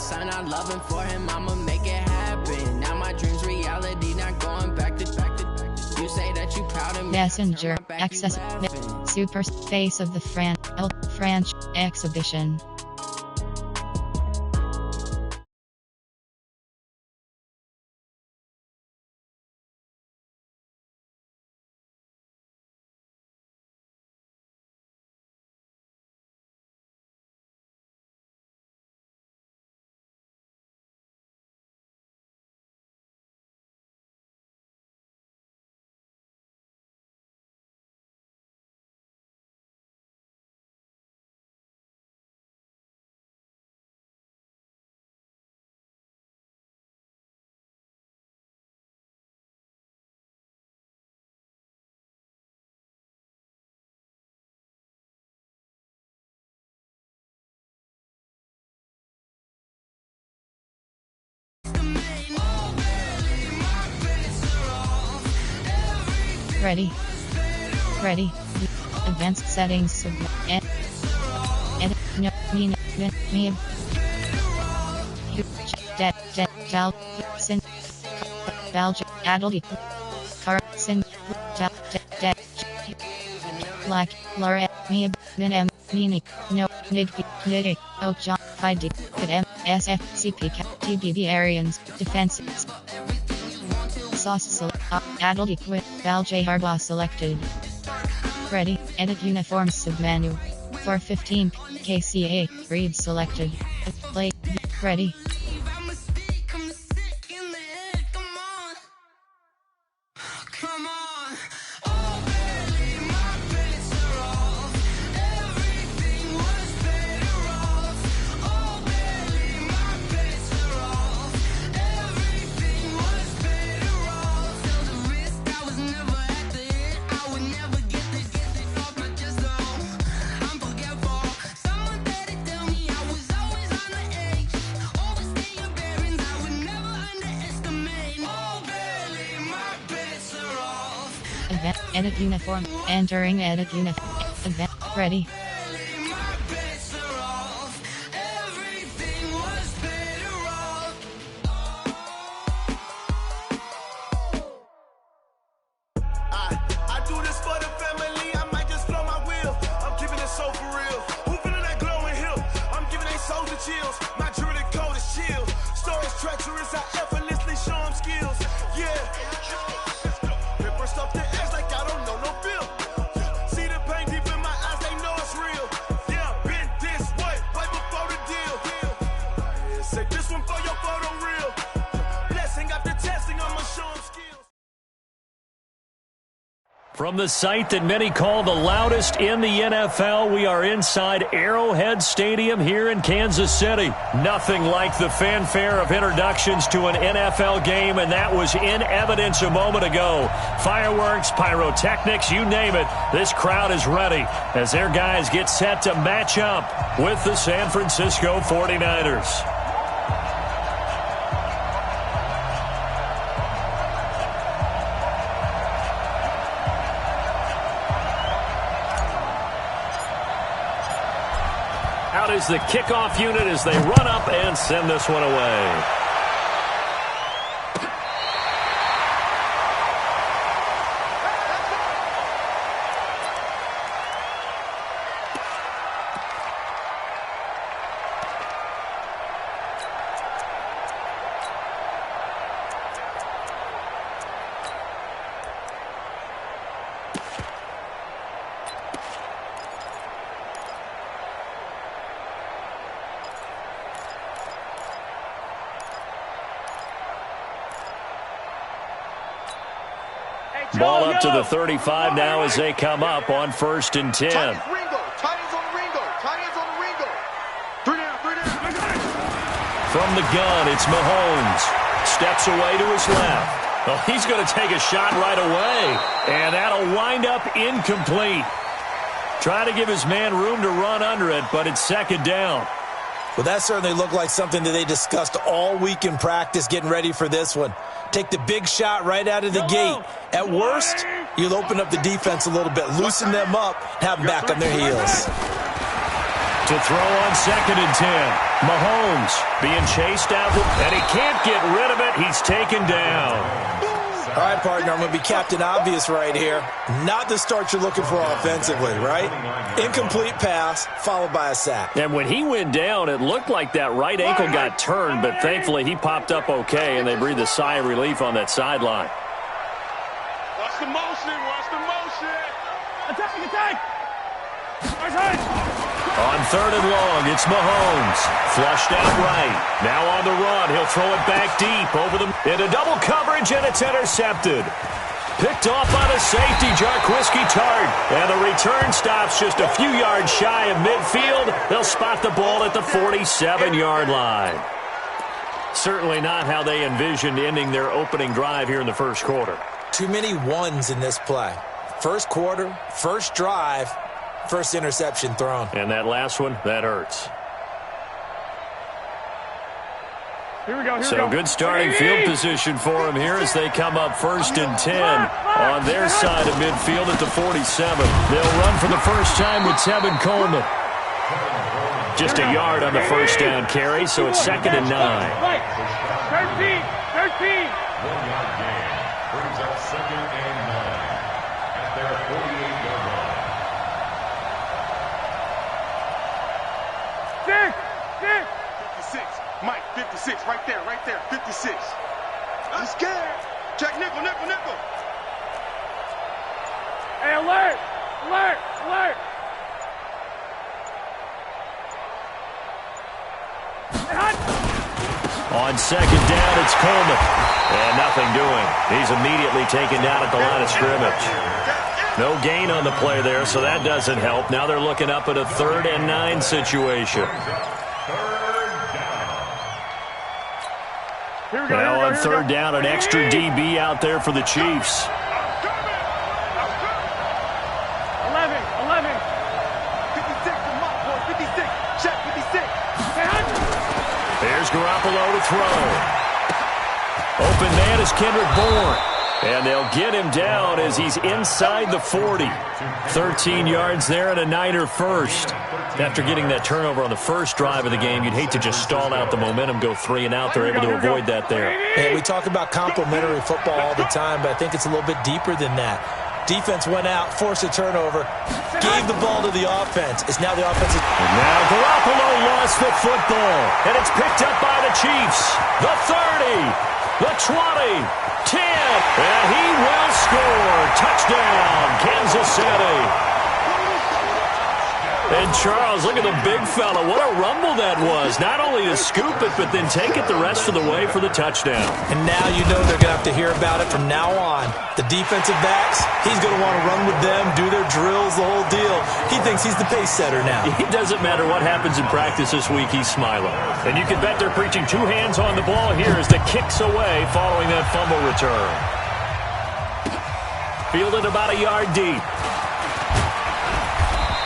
son, I love him for him, I'ma make it happen. Now my dreams reality, not going back to. You say that you proud of me. Messenger, access, super face of the French exhibition. Ready. Advanced settings. Black Laura Min Nini No Nidki Niddy O John Fidi Could MSFCP TBB Arians Defenses Sauce Adult Equip Val J Harbaugh selected. Ready. Edit uniforms submenu. 415 KCA Read selected. Play. Ready. Edit uniform. Entering edit uniform. Event. Ready. I do this for the family. I might just blow my wheel. I'm keeping it so for real. Who feeling that glowing hill? I'm giving they souls the chills. My jewelry code is chill. Stories treacherous. I effortlessly show them skills. Yeah. Paper stuff the edge like I don't know no feel. See the pain deep in my eyes, they know it's real. Yeah, been this way, way before the deal. Say this one for your photo real. Blessing after testing, I'ma show them skills. From the site that many call the loudest in the NFL, we are inside Arrowhead Stadium here in Kansas City. Nothing like the fanfare of introductions to an NFL game, and that was in evidence a moment ago. Fireworks, pyrotechnics, you name it. This crowd is ready as their guys get set to match up with the San Francisco 49ers. Out is the kickoff unit as they run up and send this one away. Ball up to the 35 now as they come up on 1st and 10. Tight ends on the Ringo. Three down. From the gun, it's Mahomes. Steps away to his left. Well, he's going to take a shot right away. And that'll wind up incomplete. Trying to give his man room to run under it, but it's 2nd down. Well, that certainly looked like something that they discussed all week in practice getting ready for this one. Take the big shot right out of the gate. At worst, you'll open up the defense a little bit, loosen them up, have them back on their heels. To throw on 2nd and 10. Mahomes being chased out, and he can't get rid of it. He's taken down. All right, partner, I'm going to be Captain Obvious right here. Not the start you're looking for offensively, right? Incomplete pass, followed by a sack. And when he went down, it looked like that right ankle got turned, but thankfully he popped up okay, and they breathed a sigh of relief on that sideline. Watch the motion. Watch the motion. Attack. Nice. On 3rd and long, it's Mahomes. Flushed out right. Now on the run. He'll throw it back deep over the into double coverage, and it's intercepted. Picked off by the safety, Jarquiski Tart. And the return stops just a few yards shy of midfield. They'll spot the ball at the 47-yard line. Certainly not how they envisioned ending their opening drive here in the first quarter. Too many ones in this play. First quarter, first drive, first interception thrown. And that last one, that hurts. Here we go. So good starting field position for them here as they come up 1st and 10 on their side of midfield at the 47. They'll run for the first time with Tevin Coleman. Just a yard on the first down carry, so it's 2nd and 9. 13. 1-yard gain brings up 2nd and 9 at their 48-yard line. 56. Mike, 56. Right there. 56. I'm scared. Check nickel. Hey, alert. On 2nd down, it's Coleman. And nothing doing. He's immediately taken down at the line of scrimmage. No gain on the play there, so that doesn't help. Now they're looking up at a 3rd and 9 situation. Now on 3rd down, an extra DB out there for the Chiefs. 11. 56. Check 56. There's Garoppolo to throw. Open man is Kendrick Bourne. And they'll get him down as he's inside the 40. 13 yards there and a Niner first. After getting that turnover on the first drive of the game, you'd hate to just stall out the momentum, go 3 and out. They're able to avoid that there. Yeah, we talk about complementary football all the time, but I think it's a little bit deeper than that. Defense went out, forced a turnover, gave the ball to the offense. It's now the offensive. And now Garoppolo lost the football, and it's picked up by the Chiefs. The 30, the 20, 10, and he will score. Touchdown, Kansas City. And Charles, look at the big fella. What a rumble that was. Not only to scoop it, but then take it the rest of the way for the touchdown. And now you know they're going to have to hear about it from now on. The defensive backs, he's going to want to run with them, do their drills, the whole deal. He thinks he's the pace setter now. It doesn't matter what happens in practice this week, he's smiling. And you can bet they're preaching 2 hands on the ball here as the kick's away following that fumble return. Fielded about a yard deep.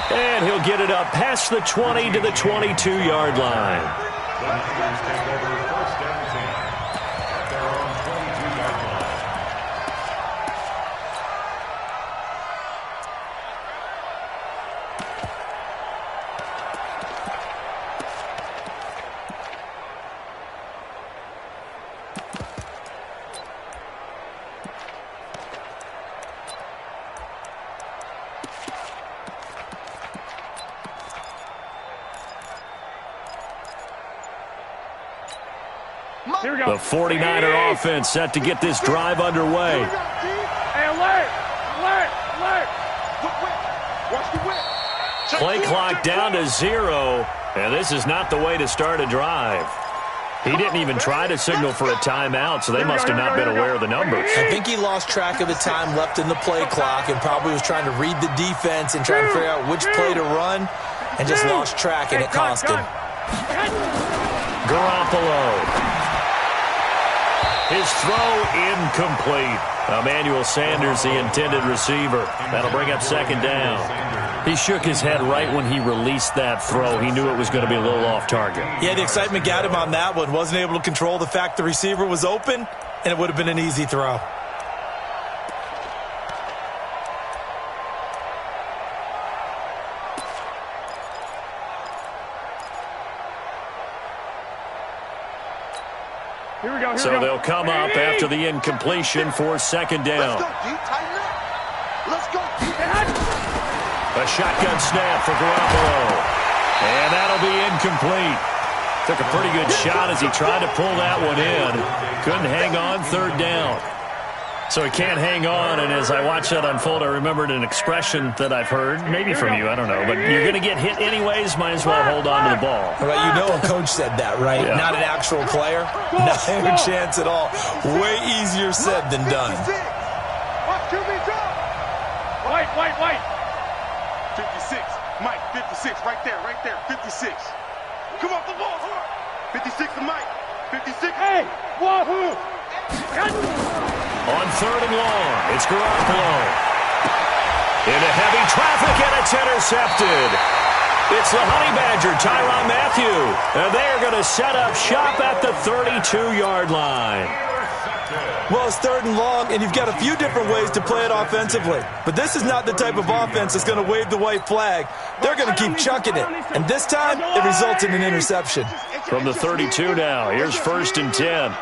And he'll get it up past the 20 to the 22-yard line. The Niners take over 1st and 10 at their own 22-yard line. The 49er offense set to get this drive underway. Hey, alert. Play clock down to 0, and this is not the way to start a drive. He didn't even try to signal for a timeout, so they must have not been aware of the numbers. I think he lost track of the time left in the play clock and probably was trying to read the defense and trying to figure out which play to run and just lost track, and it cost him. Garoppolo. His throw incomplete. Emmanuel Sanders, the intended receiver. That'll bring up 2nd down. He shook his head right when he released that throw. He knew it was going to be a little off target. Yeah, the excitement got him on that one. Wasn't able to control the fact the receiver was open, and it would have been an easy throw. So they'll come up after the incompletion for second down. Let's go. A shotgun snap for Garoppolo. And that'll be incomplete. Took a pretty good shot as he tried to pull that one in. Couldn't hang on, third down. So he can't hang on, and as I watched that unfold, I remembered an expression that I've heard, maybe from you, I don't know, but you're going to get hit anyways, might as well hold on to the ball. Right, you know a coach said that, right? Yeah. Not an actual player? No chance at all. Way easier said than done. White. 56. Mike, 56. Right there. 56. Come off the ball. 56 to Mike. 56. Hey, wahoo! On third and long, it's Garoppolo. Into heavy traffic, and it's intercepted. It's the Honey Badger, Tyrann Mathieu. And they're going to set up shop at the 32-yard line. Well, it's third and long, and you've got a few different ways to play it offensively. But this is not the type of offense that's going to wave the white flag. They're going to keep chucking it. And this time, it results in an interception. From the 32 now, here's first and 10.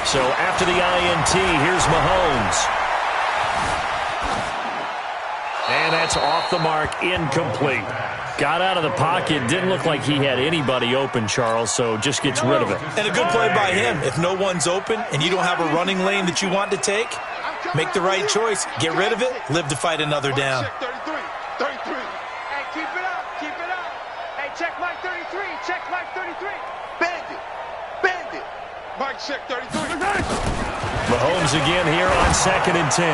So after the INT, here's Mahomes. And that's off the mark, incomplete. Got out of the pocket, didn't look like he had anybody open, Charles, so just gets rid of it. And a good play by him. If no one's open and you don't have a running lane that you want to take, make the right choice. Get rid of it, live to fight another down. 33. Hey, keep it up. Hey, check Mike 33. Check Mike 33. Bandit. Mike, check 33. Mahomes again here on second and 10.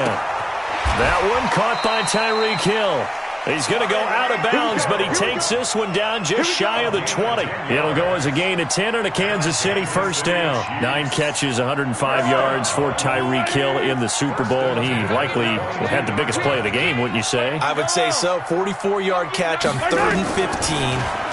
That one caught by Tyreek Hill. He's going to go out of bounds, but he takes this one down just shy of the 20. It'll go as a gain of 10 and a Kansas City first down. 9 catches, 105 yards for Tyreek Hill in the Super Bowl, and he likely had the biggest play of the game, wouldn't you say? I would say so. 44-yard catch on 3rd and 15.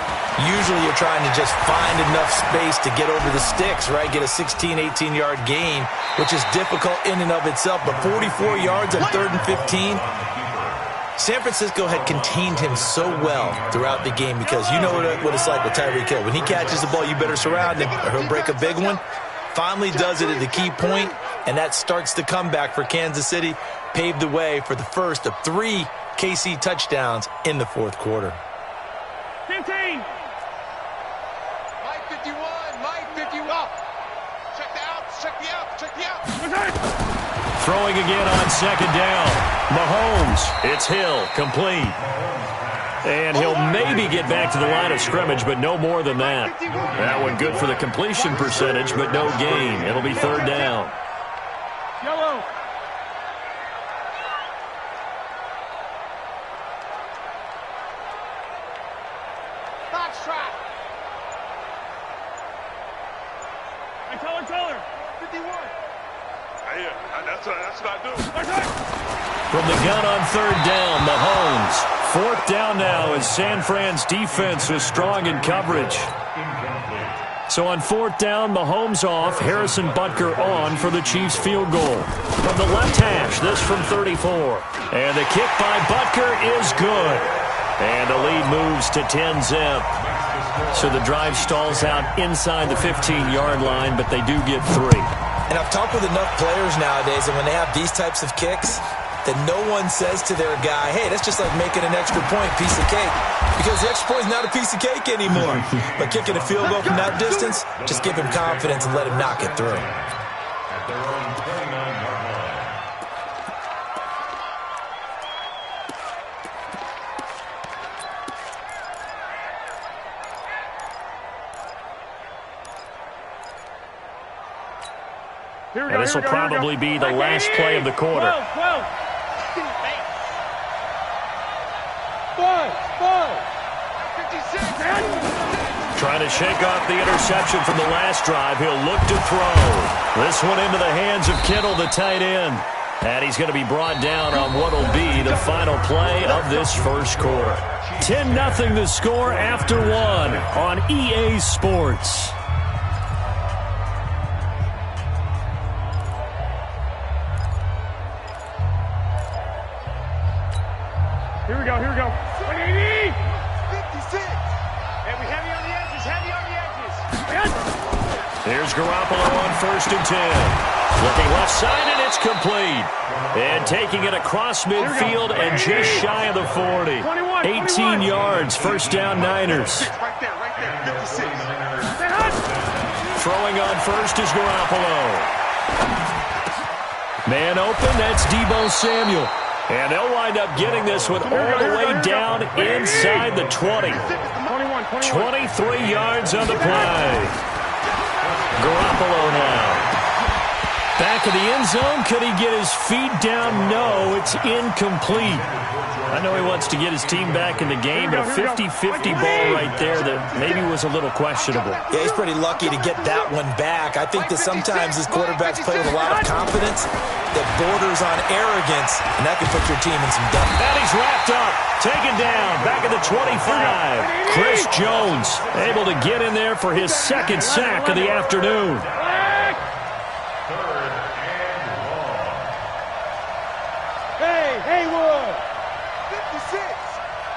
Usually you're trying to just find enough space to get over the sticks, right? Get a 16, 18-yard gain, which is difficult in and of itself. But 44 yards on 3rd and 15, San Francisco had contained him so well throughout the game because you know what it's like with Tyreek Hill. When he catches the ball, you better surround him or he'll break a big one. Finally does it at the key point, and that starts the comeback for Kansas City. Paved the way for the first of 3 KC touchdowns in the 4th quarter. 15. Mike 51. Check the out. Throwing again on second down. Mahomes, it's Hill, complete. And he'll maybe get back to the line of scrimmage, but no more than that. That one good for the completion percentage, but no gain. It'll be third down. Yellow. Box trap. Teller. 51. That's what I do. From the gun on third down, Mahomes. 4th down now as San Fran's defense was strong in coverage. So on 4th down, Mahomes off, Harrison Butker on for the Chiefs field goal. From the left hash, this from 34. And the kick by Butker is good. And the lead moves to 10-zip. So the drive stalls out inside the 15-yard line, but they do get 3. And I've talked with enough players nowadays, and when they have these types of kicks, that no one says to their guy, hey, that's just like making an extra point, piece of cake. Because the extra point is not a piece of cake anymore. But kicking a field goal from that distance, just give him confidence and let him knock it through. At their own 39-yard line. And this will probably be the last play of the quarter. 12. Trying to shake off the interception from the last drive. He'll look to throw. This one into the hands of Kittle, the tight end. And he's going to be brought down on what will be the final play of this first quarter. 10-0 the score after 1 on EA Sports. Here we go. 56. And we have you on the edges. Here's Garoppolo on 1st and 10. Looking left side, and it's complete. And taking it across midfield and just shy of the 40. 18 yards, first down Niners. Right there, 56. Throwing on first is Garoppolo. Man open, that's Deebo Samuel. And they'll wind up getting this one all the way down inside the 20. 23 yards on the play. Garoppolo now. Back of the end zone. Could he get his feet down? No, it's incomplete. I know he wants to get his team back in the game, but a 50-50 ball right there that maybe was a little questionable. Yeah, he's pretty lucky to get that one back. I think that sometimes his quarterbacks play with a lot of confidence that borders on arrogance, and that can put your team in some doubt. And he's wrapped up, taken down, back at the 25. Chris Jones able to get in there for his second sack of the afternoon. Hey, Haywood! 56.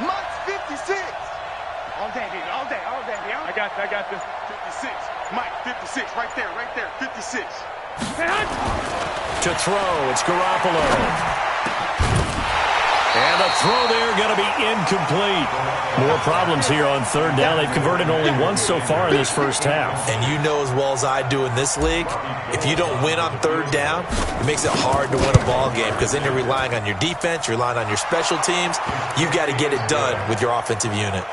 Mike's 56. All day, baby, all day, baby. I got this. 56. Mike, 56. Right there, 56. To throw, it's Garoppolo. And the throw there going to be incomplete. More problems here on third down. They've converted only once so far in this first half. And you know as well as I do in this league, if you don't win on third down, it makes it hard to win a ball game because then you're relying on your defense, you're relying on your special teams. You've got to get it done with your offensive unit.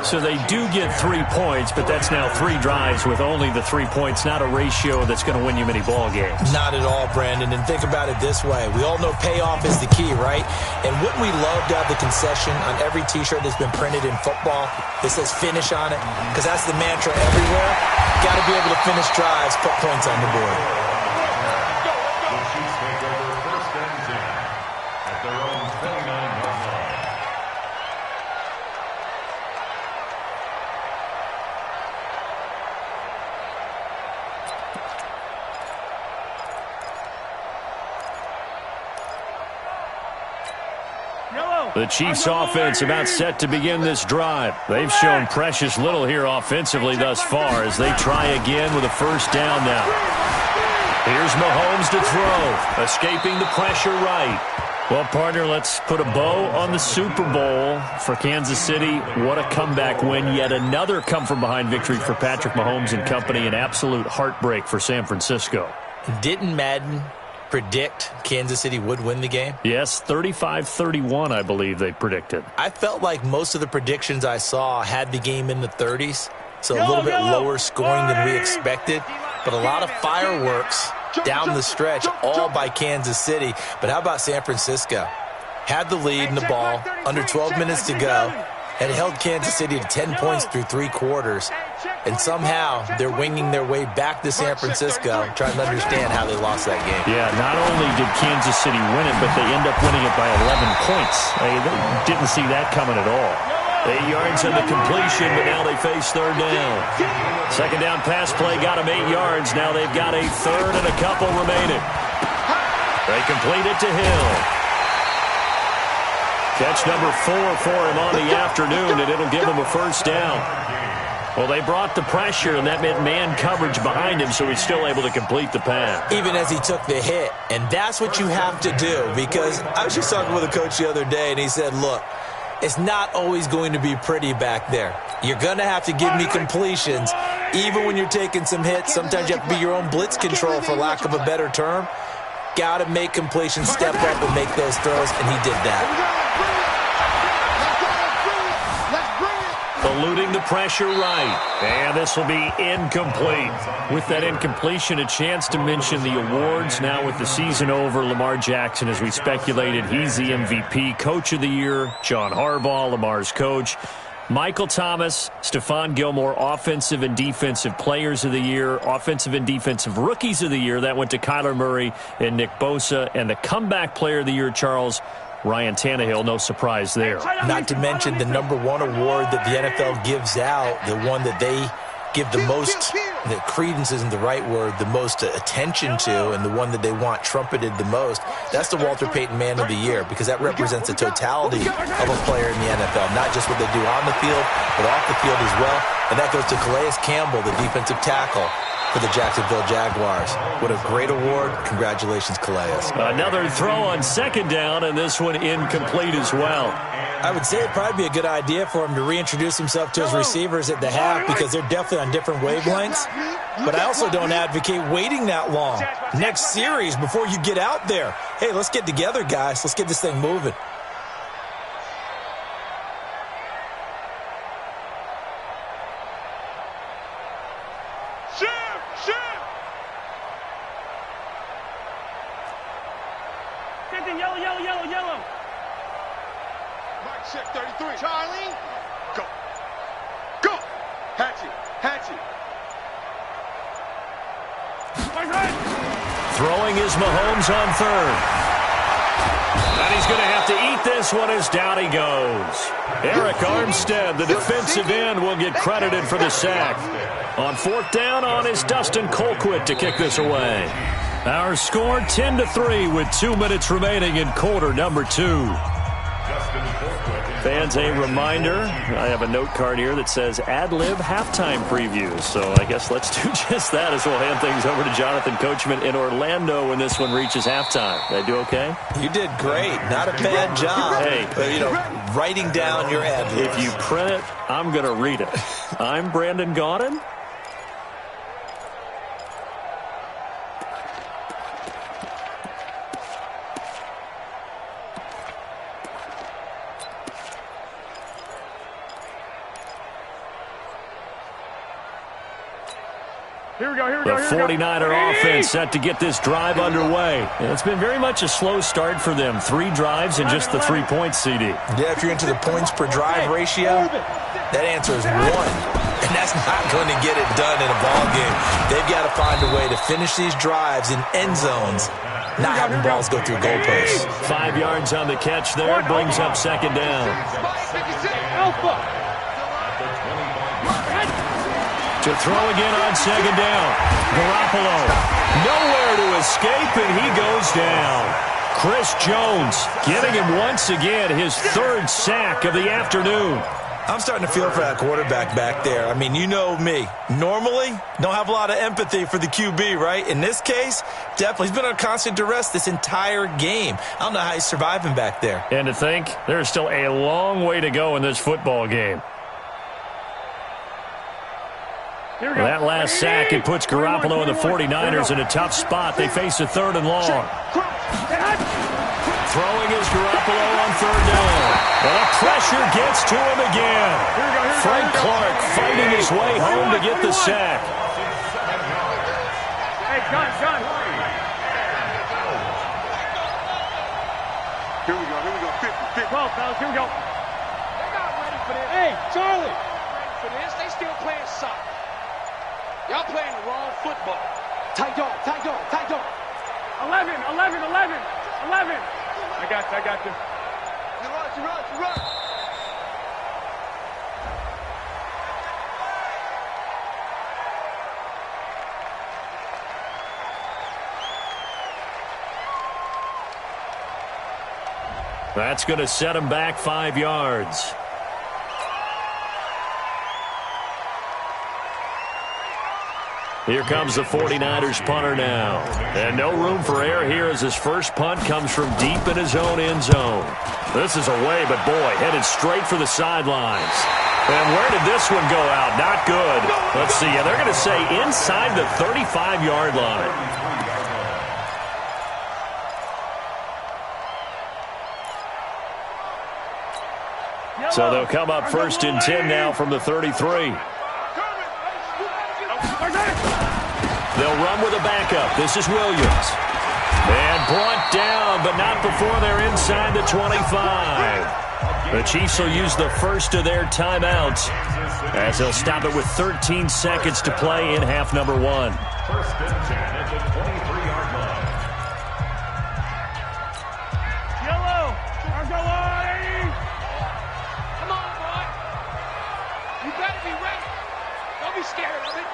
So they do get 3 points, but that's now 3 drives with only the 3 points, not a ratio that's going to win you many ball games. Not at all, Brandon. And think about it this way. We all know payoff is the key, right? And wouldn't we love to have the concession on every T-shirt that's been printed in football that says finish on it? Because that's the mantra everywhere. Got to be able to finish drives, put points on the board. The Chiefs take over 1st and 10 at their own 29-yard line. The Chiefs offense about set to begin this drive. They've shown precious little here offensively thus far as they try again with a first down now. Here's Mahomes to throw, escaping the pressure right. Well, partner, let's put a bow on the Super Bowl for Kansas City. What a comeback win. Yet another come-from-behind victory for Patrick Mahomes and company. An absolute heartbreak for San Francisco. Didn't Madden predict Kansas City would win the game? Yes, 35-31, I believe they predicted. I felt like most of the predictions I saw had the game in the 30s, so a little bit lower scoring than we expected, but a lot of fireworks down the stretch, all by Kansas City. But how about San Francisco? Had the lead in the ball, under 12 minutes to go, and held Kansas City to 10 points through 3 quarters. And somehow they're winging their way back to San Francisco, trying to understand how they lost that game. Yeah, not only did Kansas City win it, but they end up winning it by 11 points. They didn't see that coming at all. 8 yards on the completion, but now they face third down. Second down pass play got them 8 yards. Now they've got a third and a couple remaining. They complete it to Hill. Catch number 4 for him on the afternoon, and it'll give him a first down. Well, they brought the pressure, and that meant man coverage behind him, so he's still able to complete the pass. Even as he took the hit, and that's what you have to do, because I was just talking with a coach the other day, and he said, look, it's not always going to be pretty back there. You're going to have to give me completions, even when you're taking some hits. Sometimes you have to be your own blitz control, for lack of a better term. Got to make completions, step up and make those throws, and he did that. Eluding the pressure right. And this will be incomplete. With that incompletion, a chance to mention the awards. Now with the season over, Lamar Jackson, as we speculated, he's the MVP. Coach of the Year, John Harbaugh, Lamar's coach. Michael Thomas, Stephon Gilmore, Offensive and Defensive Players of the Year, Offensive and Defensive Rookies of the Year. That went to Kyler Murray and Nick Bosa. And the Comeback Player of the Year, Charles, Ryan Tannehill, no surprise there. Not to mention the #1 award that the NFL gives out, the one that they give the most the credence isn't the right word, the most attention to, and the one that they want trumpeted the most, that's the Walter Payton Man of the Year, because that represents the totality of a player in the NFL, not just what they do on the field, but off the field as well. And that goes to Calais Campbell, the defensive tackle for the Jacksonville Jaguars. What a great award. Congratulations, Calais. Another throw on second down, and this one incomplete as well. I would say it'd probably be a good idea for him to reintroduce himself to his receivers at the half, because they're definitely on different wavelengths. But I also don't advocate waiting that long. Next series, before you get out there. Hey, let's get together, guys. Let's get this thing moving. Yellow. Mike, check 33. Charlie. Go. Hatchet. Throwing is Mahomes on third. And he's going to have to eat this one as down he goes. Eric Armstead, the defensive end, will get credited for the sack. On fourth down on is Dustin Colquitt to kick this away. Our score 10-3 with 2 minutes remaining in quarter number 2. Fans, a reminder, I have a note card here that says ad-lib halftime previews. So I guess let's do just that as we'll hand things over to Jonathan Coachman in Orlando when this one reaches halftime. Did I do okay? You did great. Not a bad job. Hey, writing down your ad-libs. If you print it, I'm going to read it. I'm Brandon Gaudin. The 49er offense set to get this drive underway. And it's been very much a slow start for them. 3 drives and just the 3 points, CD. Yeah, if you're into the points per drive ratio, that answer is 1. And that's not going to get it done in a ball game. They've got to find a way to finish these drives in end zones, not having balls go through goalposts. 5 yards on the catch there, brings up second down. To throw again on second down. Garoppolo nowhere to escape, and he goes down. Chris Jones getting him once again his 3rd sack of the afternoon. I'm starting to feel for that quarterback back there. I mean, you know me. Normally, don't have a lot of empathy for the QB, right? In this case, definitely. He's been under constant duress this entire game. I don't know how he's surviving back there. And to think, there's still a long way to go in this football game. Well, that last sack, it puts Garoppolo and the 49ers in a tough spot. They face a 3rd and long. Throwing is Garoppolo on 3rd down. Well, the pressure gets to him again. Frank Clark fighting his way home to get the sack. Hey, gun. Here we go. 50. 12, fellas, here we go. They're not ready for this. Hey, Charlie. Ready for this. They still playing soccer. Y'all playing the wrong football. Tight dog. 11. I got you. You run. That's going to set him back 5 yards. Here comes the 49ers punter now. And no room for error here as his first punt comes from deep in his own end zone. This is away, but boy, headed straight for the sidelines. And where did this one go out? Not good. Let's see. Yeah, they're going to say inside the 35-yard line. So they'll come up 1st and 10 now from the 33. They'll run with a backup. This is Williams. And brought down, but not before they're inside the 25. The Chiefs will use the first of their timeouts as they'll stop it with 13 seconds to play in half number 1. 1st and 10 at the 23-yard line. Yellow. Come on, boy. You better be ready. Don't be scared of it.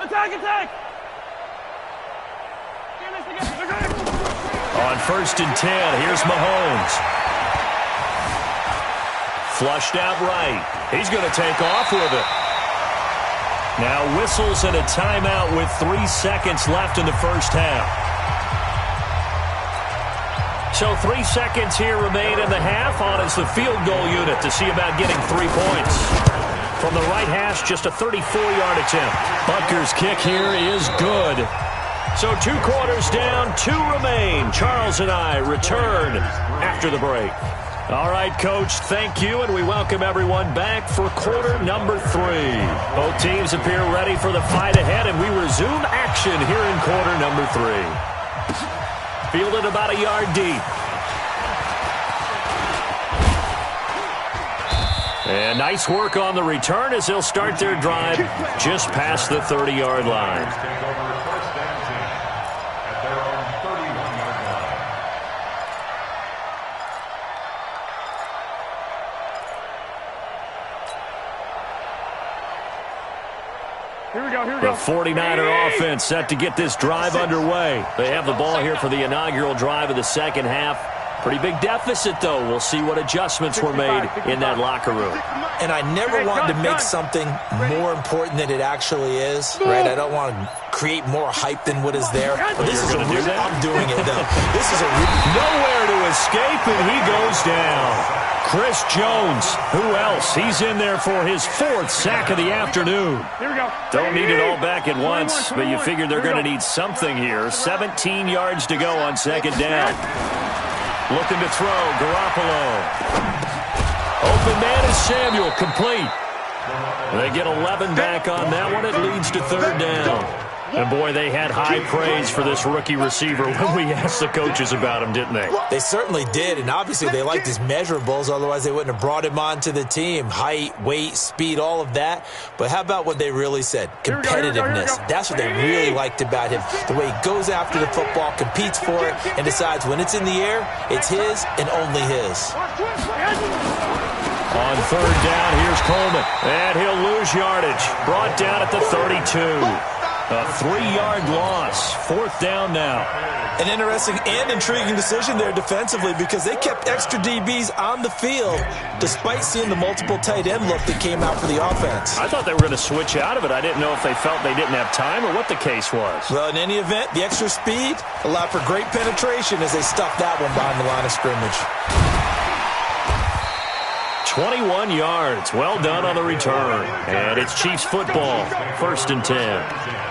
Attack! On 1st and 10, here's Mahomes. Flushed out right. He's going to take off with it. Now whistles and a timeout with 3 seconds left in the first half. So 3 seconds here remain in the half on as the field goal unit to see about getting 3 points. From the right hash, just a 34-yard attempt. Butker's kick here is good. So 2 quarters down, 2 remain. Charles and I return after the break. All right, Coach, thank you, and we welcome everyone back for quarter number 3. Both teams appear ready for the fight ahead, and we resume action here in quarter number 3. Fielded about a yard deep. And nice work on the return as they'll start their drive just past the 30-yard line. The 49er offense set to get this drive underway. They have the ball here for the inaugural drive of the second half. Pretty big deficit, though. We'll see what adjustments were made in that locker room. And I never wanted to make something more important than it actually is, right? I don't want to create more hype than what is there. But this is I'm doing it, though. This is nowhere to escape, and he goes down. Chris Jones, who else? He's in there for his 4th sack of the afternoon. Here we go. Don't need it all back at once, but you figure they're going to need something here. 17 yards to go on second down. Looking to throw, Garoppolo. Open man is Samuel, complete. They get 11 back on that one. It leads to 3rd down. And, boy, they had high praise for this rookie receiver when we asked the coaches about him, didn't they? They certainly did, and obviously they liked his measurables. Otherwise, they wouldn't have brought him onto the team. Height, weight, speed, all of that. But how about what they really said? Competitiveness. That's what they really liked about him. The way he goes after the football, competes for it, and decides when it's in the air, it's his and only his. On 3rd down, here's Coleman. And he'll lose yardage. Brought down at the 32. A 3-yard loss. 4th down now. An interesting and intriguing decision there defensively because they kept extra DBs on the field despite seeing the multiple tight end look that came out for the offense. I thought they were going to switch out of it. I didn't know if they felt they didn't have time or what the case was. Well, in any event, the extra speed allowed for great penetration as they stuffed that one behind the line of scrimmage. 21 yards. Well done on the return. And it's Chiefs football. 1st and 10.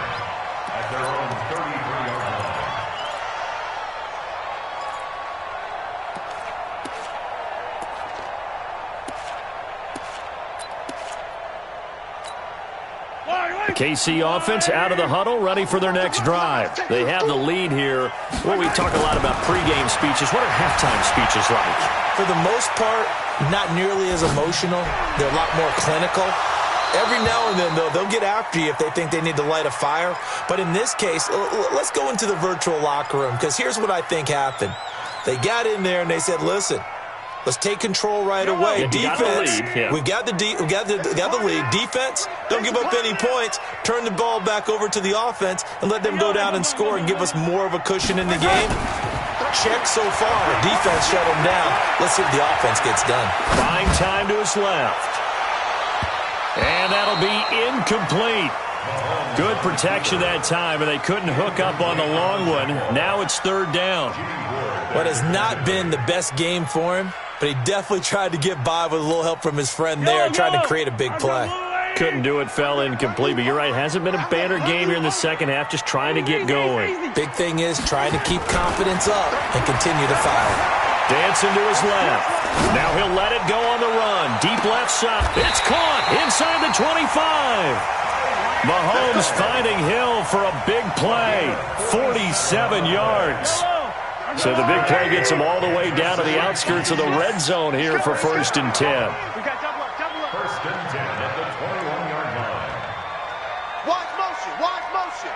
KC offense out of the huddle, ready for their next drive. They have the lead here. Well, we talk a lot about pregame speeches. What are halftime speeches like? For the most part, not nearly as emotional. They're a lot more clinical. Every now and then, though, they'll get after you if they think they need to light a fire. But in this case, let's go into the virtual locker room because here's what I think happened. They got in there and they said, listen, let's take control right away. Defense, we've got the lead. Defense, don't give up any points. Turn the ball back over to the offense and let them go down and score and give us more of a cushion in the game. Check so far. Defense shut them down. Let's see if the offense gets done. Buying time to his left. And that'll be incomplete. Good protection that time, and they couldn't hook up on the long one. Now it's 3rd down. What has not been the best game for him, but he definitely tried to get by with a little help from his friend there, trying to create a big play. Couldn't do it, fell incomplete, but you're right, hasn't been a banner game here in the second half, just trying to get going. Big thing is trying to keep confidence up and continue to fire. Dancing to his left. Now he'll let it go on the run. Deep left side. It's caught inside the 25. Mahomes finding Hill for a big play. 47 yards. So the big play gets him all the way down to the outskirts of the red zone here for 1st and 10. We got double up. 1st and 10 at the 21-yard line. Watch motion.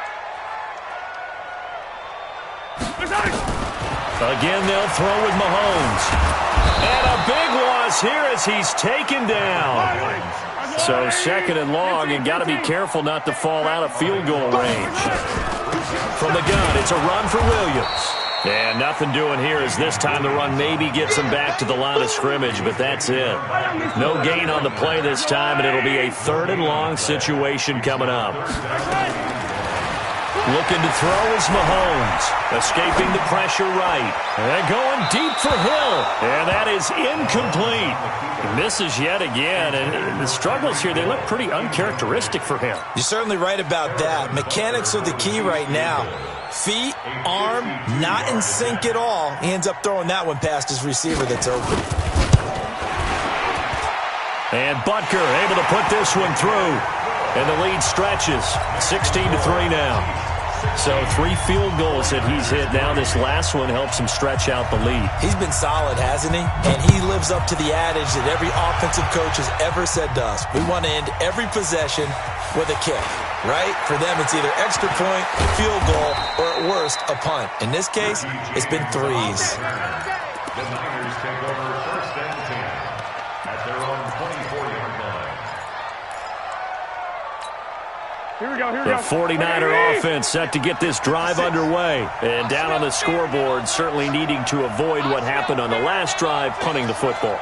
Again, they'll throw with Mahomes. And a big loss here as he's taken down. So 2nd and long, and got to be careful not to fall out of field goal range. From the gun, it's a run for Williams. And nothing doing here as this time the run maybe gets him back to the line of scrimmage, but that's it. No gain on the play this time, and it'll be a 3rd and long situation coming up. Looking to throw is Mahomes. Escaping the pressure right. And going deep for Hill. And that is incomplete. He misses yet again. And the struggles here, they look pretty uncharacteristic for him. You're certainly right about that. Mechanics are the key right now. Feet, arm, not in sync at all. He ends up throwing that one past his receiver that's open. And Butker able to put this one through. And the lead stretches. 16-3 now. So 3 field goals that he's hit now. This last one helps him stretch out the lead. He's been solid, hasn't he? And he lives up to the adage that every offensive coach has ever said to us. We want to end every possession with a kick, right? For them, it's either extra point, field goal, or at worst, a punt. In this case, it's been 3s. The Niners take over 1st and 10 at their own 24-yard line. The 49er offense set to get this drive underway. And down on the scoreboard, certainly needing to avoid what happened on the last drive, punting the football.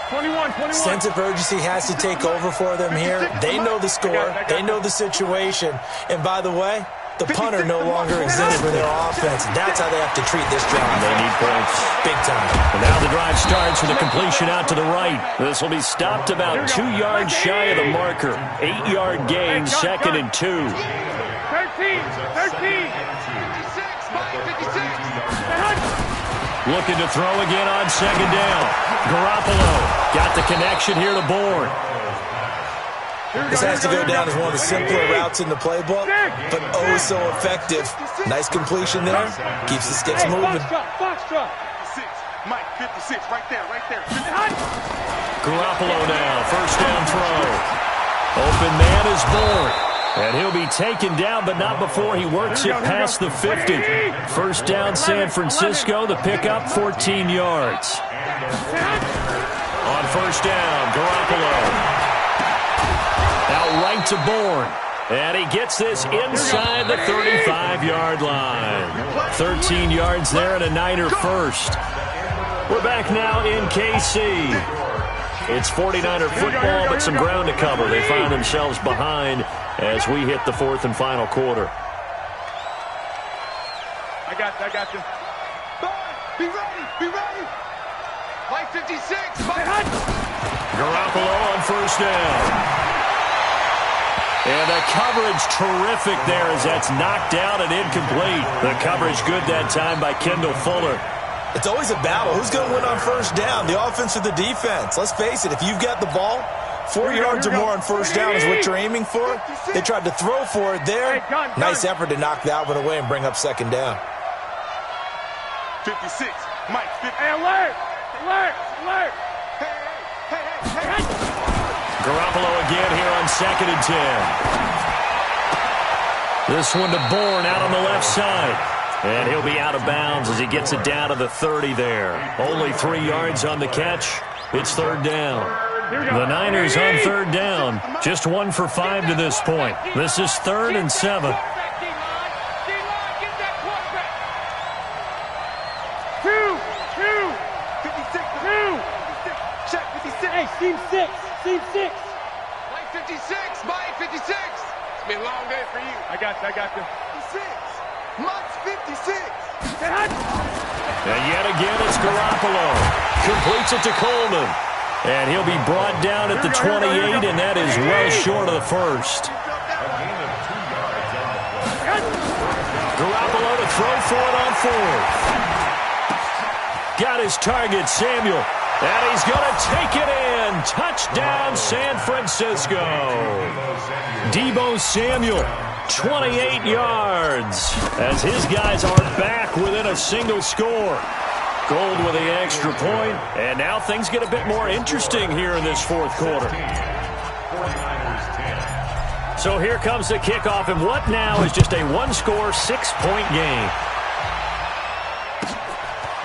21. Sense of urgency has to take over for them here. They know the score. They know the situation. And by the way, the punter no longer exists for their offense. That's how they have to treat this drive. They need points. Big time. And now the drive starts with a completion out to the right. This will be stopped about 2 yards shy of the marker. 8-yard gain, 2nd and 2. 13. 56, Mike, 56. Looking to throw again on 2nd down. Garoppolo got the connection here to Bourne. This has to go down as one of the simpler routes in the playbook, but oh so effective. Nice completion there. Keeps the sticks moving. Foxtrot. 56, Mike, 56, right there. Garoppolo now, 1st down throw. Open man is Bourne. And he'll be taken down, but not before he works it past the 50. 1st down San Francisco, the pickup, 14 yards. On 1st down, Garoppolo. Out right to Bourne. And he gets this inside the 35-yard line. 13 yards there and a Niner first. We're back now in KC. It's 49er football, but some ground to cover. They find themselves behind as we hit the 4th and final quarter. I got you. Be ready. Mike 56. Garoppolo on 1st down. And the coverage terrific there as that's knocked down and incomplete. The coverage good that time by Kendall Fuller. It's always a battle. Who's going to win on 1st down, the offense or the defense? Let's face it, if you've got the ball, 4 yards or more on 1st down is what you're aiming for. They tried to throw for it there. Nice effort to knock that one away and bring up 2nd down. 56, Mike, 50. Hey, alert! Hey! Garoppolo again here on 2nd and 10. This one to Bourne out on the left side. And he'll be out of bounds as he gets it down to the 30 there. Only 3 yards on the catch. It's 3rd down. The Niners on 3rd down. Just 1 for 5 to this point. This is 3rd and 7. Seam 6. Mike 56. Mike 56. It's been a long day for you. I got you. 56. Mike's 56. And yet again, it's Garoppolo. Completes it to Coleman. And he'll be brought down at the 28, and that is well short of the 1st. Garoppolo to throw for it on 4th. Got his target, Samuel. And he's going to take it in. Touchdown, San Francisco. Deebo Samuel, 28 yards. As his guys are back within a single score. Gold with the extra point. And now things get a bit more interesting here in this 4th quarter. So here comes the kickoff. And what now is just a 1-score, 6-point game.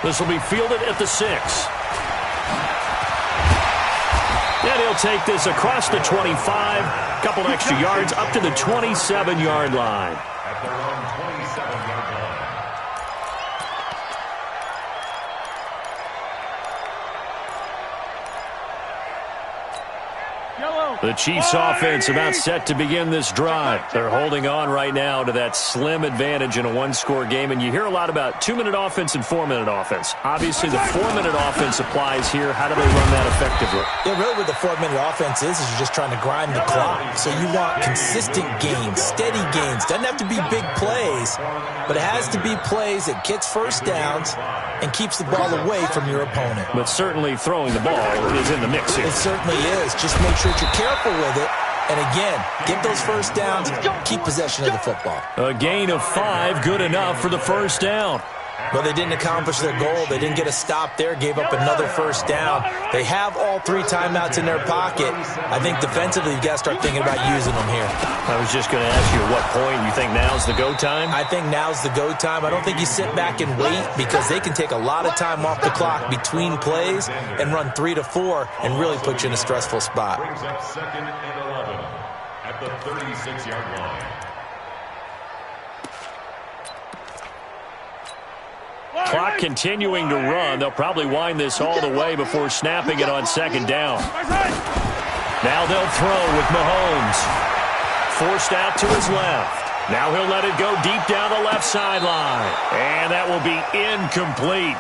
This will be fielded at the 6. And he'll take this across the 25, a couple extra yards up to the 27-yard line. At their own 27-yard line. The Chiefs offense about set to begin this drive. They're holding on right now to that slim advantage in a one-score game. And you hear a lot about 2-minute offense and 4-minute offense. Obviously, the 4-minute offense applies here. How do they run that effectively? Yeah, really what the 4-minute offense is you're just trying to grind the clock. So you want consistent gains, steady gains. Doesn't have to be big plays, but it has to be plays that gets first downs and keeps the ball away from your opponent. But certainly throwing the ball is in the mix here. It certainly is. Just make sure that you're careful with it. And again, get those first downs, keep possession of the football. A gain of 5, good enough for the first down. Well, they didn't accomplish their goal. They didn't get a stop there, gave up another first down. They have all 3 timeouts in their pocket. I think defensively, you've got to start thinking about using them here. I was just going to ask you at what point you think now's the go time? I think now's the go time. I don't think you sit back and wait because they can take a lot of time off the clock between plays and run 3 to 4 and really put you in a stressful spot. Brings up 2nd and 11 at the 36-yard line. Clock continuing to run. They'll probably wind this all the way before snapping it on 2nd down. Now they'll throw with Mahomes. Forced out to his left. Now he'll let it go deep down the left sideline. And that will be incomplete.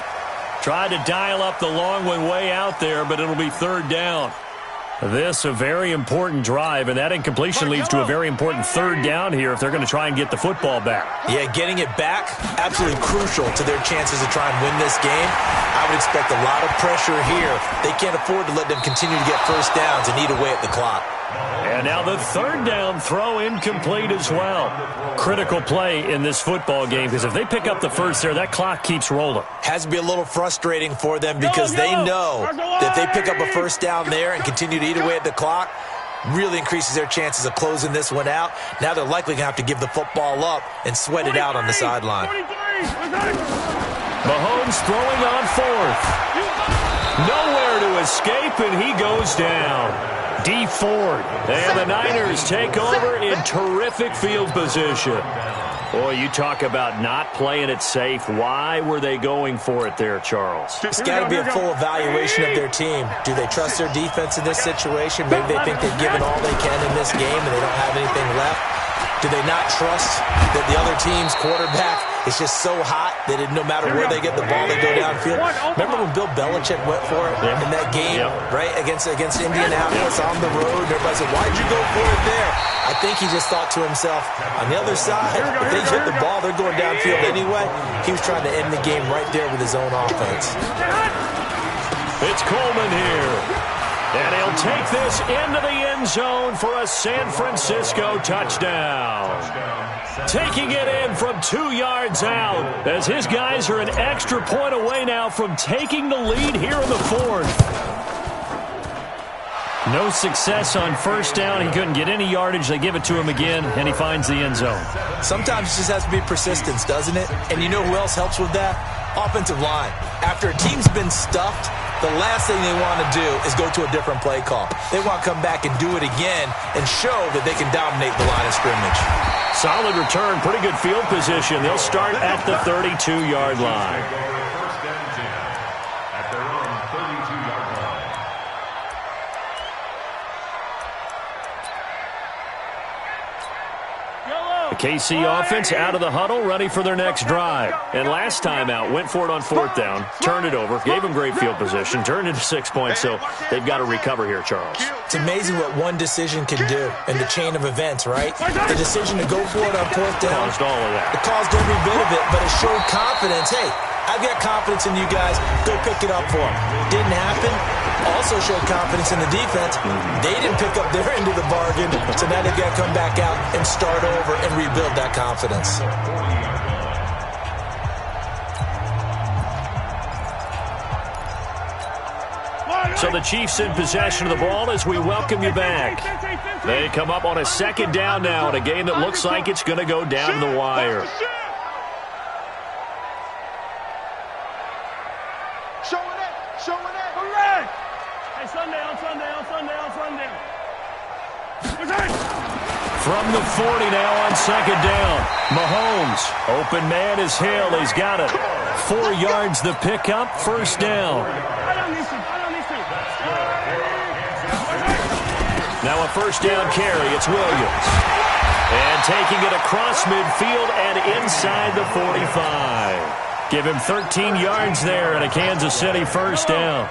Tried to dial up the long one way out there, but it'll be 3rd down. This a very important drive, and that incompletion leads to a very important 3rd down here if they're going to try and get the football back. Yeah, getting it back, absolutely crucial to their chances to try and win this game. I would expect a lot of pressure here. They can't afford to let them continue to get first downs and eat away at the clock. And now the 3rd down throw incomplete as well. Critical play in this football game because if they pick up the first there, that clock keeps rolling. Has to be a little frustrating for them because they know that if they pick up a first down there and continue to eat away at the clock, really increases their chances of closing this one out. Now they're likely going to have to give the football up and sweat it out on the sideline. Mahomes throwing on 4th. Nowhere to escape, and he goes down. D Ford. And the Niners take over in terrific field position. Boy, you talk about not playing it safe. Why were they going for it there, Charles? It's got to be a full evaluation of their team. Do they trust their defense in this situation? Maybe they think they've given all they can in this game and they don't have anything left. Do they not trust that the other team's quarterback is just so hot that no matter where they get the ball, they go downfield? Remember when Bill Belichick went for it in that game, right, against Indianapolis on the road? Everybody said, why'd you go for it there? I think he just thought to himself, on the other side, if they hit the ball, they're going downfield anyway. He was trying to end the game right there with his own offense. It's Coleman here. And he'll take this into the end zone for a San Francisco touchdown. Taking it in from 2 yards out as his guys are an extra point away now from taking the lead here in the 4th. No success on first down. He couldn't get any yardage. They give it to him again, and he finds the end zone. Sometimes it just has to be persistence, doesn't it? And you know who else helps with that? Offensive line. After a team's been stuffed, the last thing they want to do is go to a different play call. They want to come back and do it again and show that they can dominate the line of scrimmage. Solid return, pretty good field position. They'll start at the 32-yard line. First and 10 at their own 32-yard line. The KC offense out of the huddle, ready for their next drive. And last time out, went for it on 4th down, turned it over, gave them great field position, turned into 6 points, so they've got to recover here, Charles. It's amazing what one decision can do in the chain of events, right? The decision to go for it on 4th down. Caused all of that. It caused every bit of it, but it showed confidence. Hey, I've got confidence in you guys. Go pick it up for them. Didn't happen. Also showed confidence in the defense. They didn't pick up their end of the bargain, so now they've got to come back out and start over and rebuild that confidence. So the Chiefs in possession of the ball as we welcome you back. They come up on a 2nd down now in a game that looks like it's going to go down to the wire. From the 40 now on second down. Mahomes, open man is Hill. He's got it. 4 yards the pickup, first down. Now a first down carry. It's Williams. And taking it across midfield and inside the 45. Give him 13 yards there and a Kansas City first down.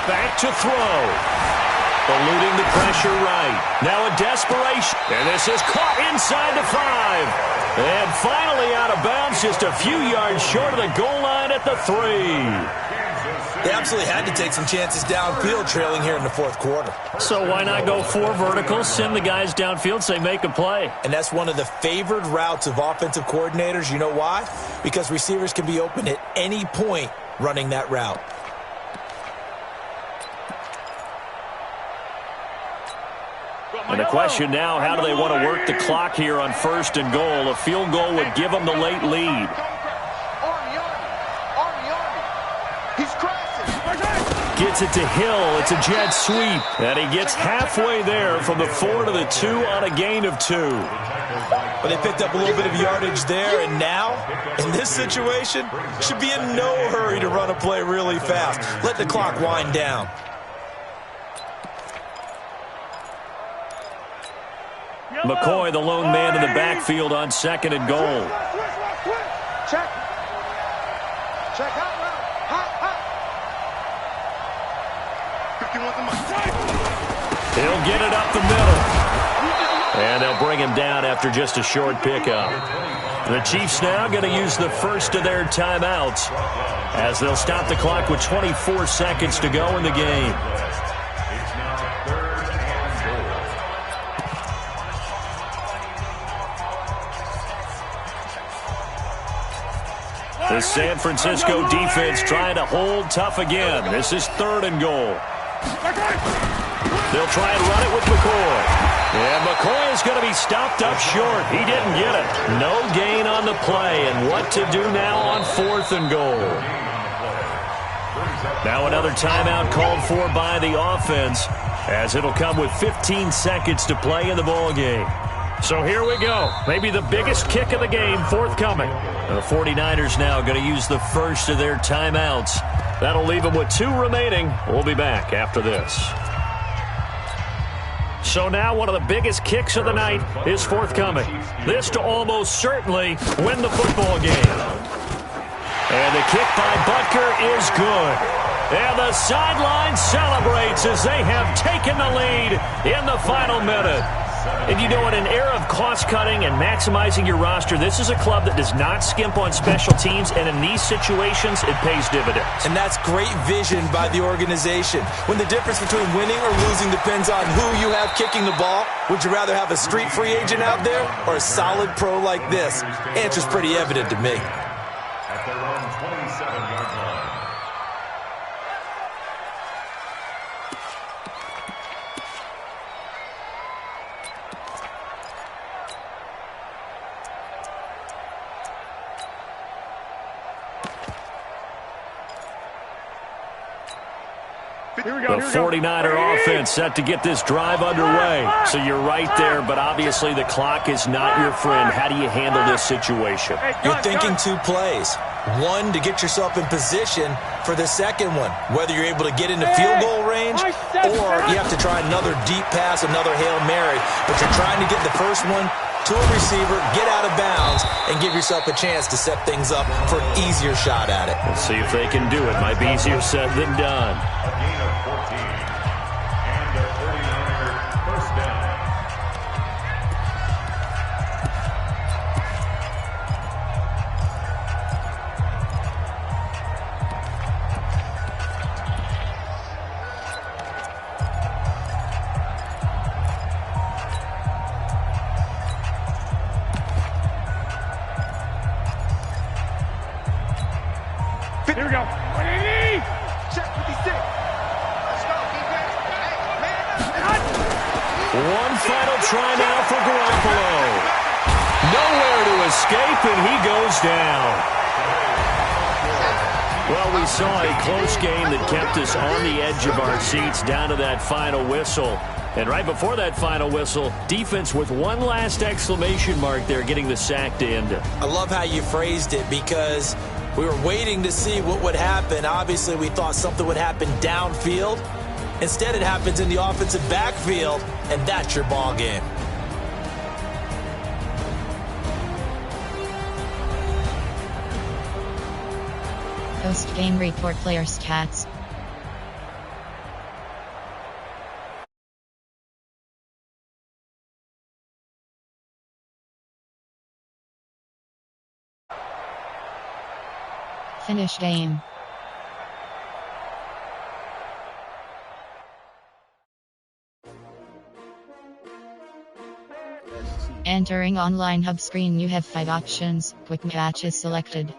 Back to throw. Eluding the pressure right. Now a desperation. And this is caught inside the 5. And finally out of bounds, just a few yards short of the goal line at the 3. They absolutely had to take some chances downfield trailing here in the fourth quarter. So why not go 4 verticals, send the guys downfield, say make a play. And that's one of the favored routes of offensive coordinators. You know why? Because receivers can be open at any point running that route. And the question now, how do they want to work the clock here on first and goal? A field goal would give them the late lead. Gets it to Hill. It's a jet sweep. And he gets halfway there from the 4 to the 2 on a gain of 2. But they picked up a little bit of yardage there, and now, in this situation, should be in no hurry to run a play really fast. Let the clock wind down. McCoy, the lone man in the backfield on second and goal. Check. Check out route. Hot. 51 He'll get it up the middle. And they'll bring him down after just a short pickup. The Chiefs now going to use the first of their timeouts as they'll stop the clock with 24 seconds to go in the game. The San Francisco defense trying to hold tough again. This is third and goal. They'll try and run it with McCoy. And McCoy is going to be stopped up short. He didn't get it. No gain on the play. And what to do now on fourth and goal? Now another timeout called for by the offense, as it'll come with 15 seconds to play in the ballgame. So here we go. Maybe the biggest kick of the game forthcoming. The 49ers now going to use the first of their timeouts. That'll leave them with 2 remaining. We'll be back after this. So now one of the biggest kicks of the night is forthcoming. This to almost certainly win the football game. And the kick by Butker is good. And the sideline celebrates as they have taken the lead in the final minute. And you know, in an era of cost-cutting and maximizing your roster, this is a club that does not skimp on special teams, and in these situations, it pays dividends. And that's great vision by the organization. When the difference between winning or losing depends on who you have kicking the ball, would you rather have a street free agent out there or a solid pro like this? Answer's pretty evident to me. At their own 27-yard line. The 49er offense set to get this drive underway. So you're right there, but obviously the clock is not your friend. How do you handle this situation? You're thinking 2 plays. One, to get yourself in position for the second one, whether you're able to get into field goal range or you have to try another deep pass, another Hail Mary. But you're trying to get the first one to a receiver, get out of bounds, and give yourself a chance to set things up for an easier shot at it. Let's see if they can do it. Might be easier said than done. A gain of 14. And the 49er first down. Here we go. Check 56. One final try now for Garoppolo. Nowhere to escape, and he goes down. Well, we saw a close game that kept us on the edge of our seats down to that final whistle. And right before that final whistle, defense with one last exclamation mark there, getting the sack to end it. I love how you phrased it, because we were waiting to see what would happen. Obviously, we thought something would happen downfield. Instead, it happens in the offensive backfield, and that's your ball game. Post-game report player stats. Finish game. Entering online hub screen, you have 5 options. Quick match is selected.